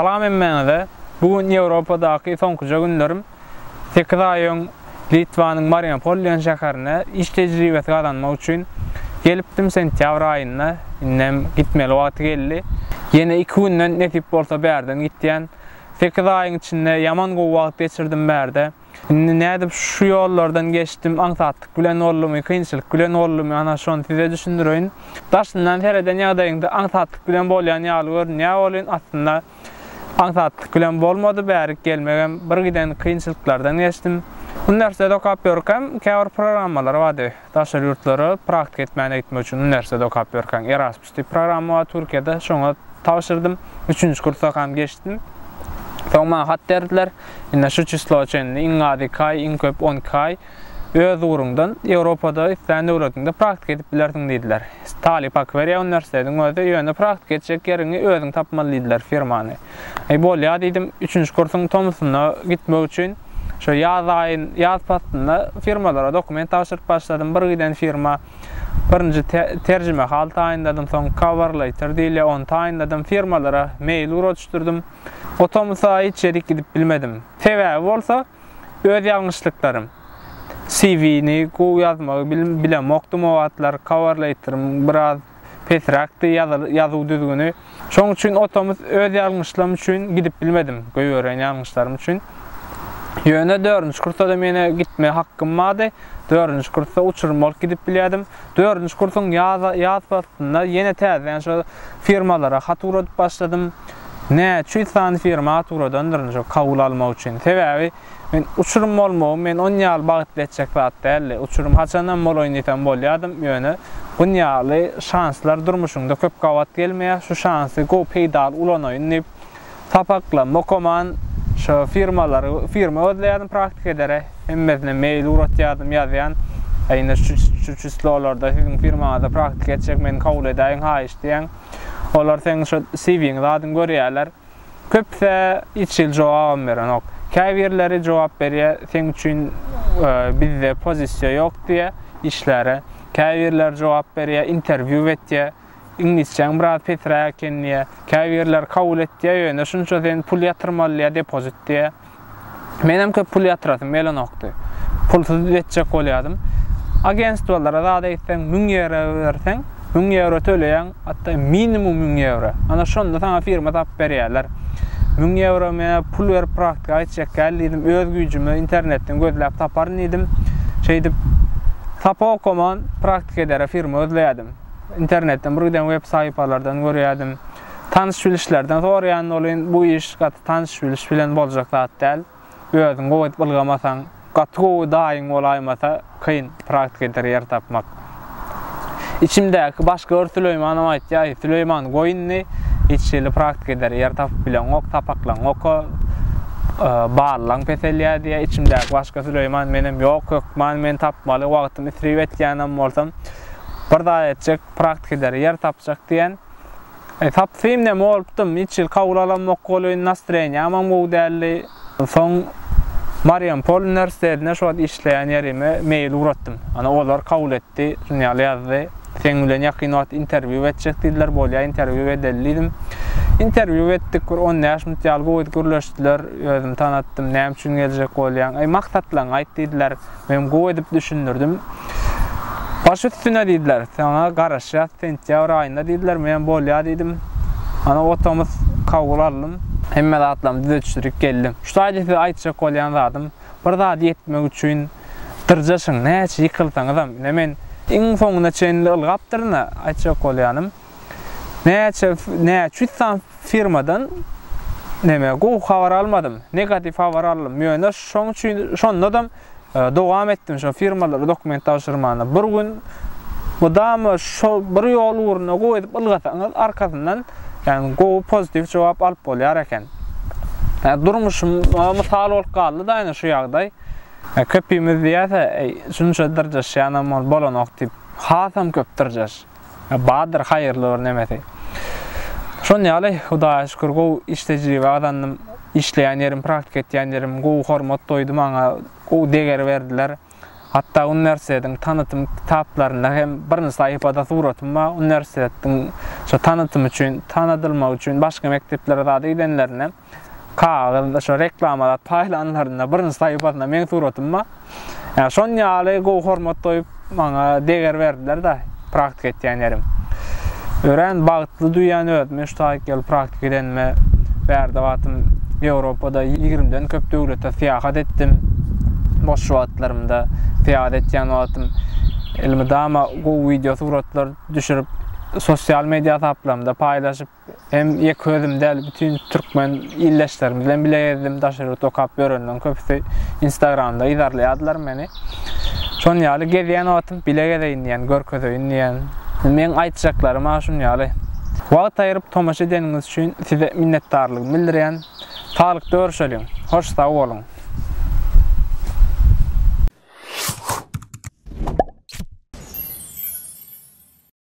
Salam emmenize. Bugün Avrupa'daki sonkuca günlerim 8 ayın Litvanya'nın Mariupol şäherine iş tecrübesi kazanmak üçün gelipdim sentyabr ayında. Innem gitmeli wagty geldi. Yine 2 günden netip bolsa berden gitdiyen 8 ayın içinde yaman gowy wagt geçirdim berde. Nädip şu yollardan geçtim, aňsatlyk bilen bollumy, kynçylyk bilen bollumy ana şonu size düşündüröýin. Daşyndan tereden ýagdaýynda aňsatlyk bilen bolýan ýaly näme bolýan aslında aňsatlyk bilen bolmady, bärik gelmegen bir giden kynçylyklardan geçtim. Üniversitede okap ýörkem, käbir programmalar bady. Daşary ýurtlary praktik etmäne gitmek üçin üniversitede okap ýörken Erasmus programma var Türkiýede, şoňa tapşyrdym. 3-nji kursa hem geçtim. Soňra hat berdiler. Indi şu çysloçenli iňňady kay, iň köp 10 kay öz urundan Ýewropada isleýän döwletinde praktik edip bilerdiň diýdiler. Talip hak berýär üniversiteden özü ýöne praktik etjek ýerini özüň tapmaly diýdiler firmany. Bolýa diýdim 3-nji kursyň tomusyna gitmek üçin şu ýaz patynda firmalara dokument tapşyryp başladym. Bir giden firma birinji terjime hal taýinladym, soň cover letter diýilýär, on taýinladym, firmalara mail uratýdym. Otomusa içerik gidip bilmedim. Sebäbi bolsa öz ýalňyşlyklarym. CV-ni gowy ýazmagy bilemokdym, owatlar, cover letterym biraz pesrakdy, ýazyw düzgünü. Şoň üçin otomus öz ýalňyşlarym üçin gidip bilmedim, göýören ýalňyşlarym üçin. Ýöne 4-nji kursda mene gitme hakkym bady. 4-nji kursa uçurum bolup gidip bilýärdim. 4-nji kursyň ýaz wagtynda ýene täze şu firmalara hat uradyp başladym. Ne, çüýsan firma hat uradan şu kabul almak üçin. Sebäbi men uçurum bolmagym, men 10 ýyl bagyt etjek zat däl. Uçurum haçandan bolaýyn diýen bolýardym ýöne. Bu ýaly şanslar durmuşyňda köp gawat gelmeýär. Şu şansy go peýdal ulanaýyn diýip tapakla mokoman şu firma özleýärdim praktik ederek. Hemmesine mail uratýardym, ýazýan. Aýna şu çyslolarda firmada praktik etjek men kabul edäýin ha iş diýen. Olar sen şu CV'ni zaten görýärler. Köpse içil jogap beren ok. Käbirleri jogap berýär, sen üçin bizde pozisiýa ýok diýe işlere. Käbirler jogap berýär, interview etýär. İnglisçeň biraz petrak kenniýär. Käbirler kabul etýär, ýöne şunça sen pul ýatyrmaly depozit diýe. Menem köp pul ýatyratym, melen okdy. Pulsuz etjek bolýardym. Agentstwalara zada etsen 1000 euro bersen 1000 euro töleýän, hatda minimum 1000 euro. Ana şonda sana firma tap berýärler. 1000 euro mene pul ber praktika etjek geldim, öz güýjümi internetden gözläp taparyn edim. Şeýdip tapa okuman praktik eder firma özleýärdim. İnternetten bir giden web saýpalardan görýärdim. Tanış bilişlerden soraýan bolyn bu iş gat tanış biliş bilen boljak zat däl. Özüň goýup bilgamasaň, gatgowy daýyň bolaýmasa kyn praktik eder ýer tapmak. İçimdäki başga örtülöýman aýtdy, Süleyman goýunny içili praktik eder ýer tapyp bilen ok tapaklan ok bağlaň peselýär diýe içimdäki başga Süleyman menem ýok, men tapmaly wagtymy isrif etýänem bolsam bir daha etjek praktik eder ýer tapjak diýen. Tapsym näme bolupdym, içil kabul alanmak bolýan nastroýany amam bu däli. Soň Mariupol üniversitetine şu wagt işleýän ýerime mail uratdym. Ana olar kabul etdi, ýaly ýazdy. Sen bilen ýakyn wagt interview etjek diýdiler, bolýa interview edelidim. Interview etdik, 10 näşmit ýaly gowy görleşdiler, özüm tanatdym, näme üçin geljek bolýan. Maksatlaryň aýt diýdiler. Men gowy edip düşündürdüm. Baş üstüne diýdiler, sana garaşýar, sentyabr aýynda diýdiler, men bolýa diýdim. Ana otomus kabul aldım. Hemme zatlarym düzüçdirip geldim. Şu taýda aýtjak bolýan zatym, bir zat ýetmek üçin dyrjaşyň näçe ýykylsaňyzam, men iň soňuna çenli ılgapdyrna aýtjak bolýanym. Näçe firmadan näme gowy habar almadym, negativ habar aldım. Ýöne şoň üçin şonda dowam etdim şu firmalara dokument tapşyrmana. Bir gün bu dama şu bir ýol uruna goýup ılgasaňyz arkasyndan yani gowy pozitiv jogap alyp bolýar eken. Durmuşum mysal bolup galdy da ýene şu ýagdaý. Köpimiz diýse, şunça dyrjaşýanam bolanok diýip, hasam köp dyrjaş. Badyr haýyrly nemeti. Şon ýaly Hudaýa şükür gowy iş tejribe adandym, işleýän ýerim, praktik etýän ýerim, gowy hormat doýdy maňa, gowy deger berdiler. Hatta üniversitetin tanıtım kitaplarında hem birinci sayfada suratımma üniversitetin şu tanıtım için, tanıdılmak için başka mekteplere da gidenlerine kağıda şu reklamada paylananlarında birinci sayfasında men suratımma yani son ýaly go hormat toyup bana değer verdiler da praktik etýänlerim. Ören bagtly duýany ödme şu taýyl praktik edenme berdi watym Ýewropada 20den köp döwlete seýahat etdim. Boş wagtlarymda seýahat etýän wagtym elmedama go video suratlar düşürüp sosyal medya hesaplarymda paylaşıp hem ýek özüm däl bütün türkmen illeşlerim bilen biledim daşary tokap görenden köpüsi Instagramda izarlaýardylar meni. Şon ýaly gezýän wagtym bilegedeýin ýani görkedeýin ýani. Men aýtjaklarym aşun ýaly. Wagt aýryp tomaşa edeniňiz üçin size minnetdarlyk bildirýän. Sağlıkda görüşelim. Hoş sağ olun.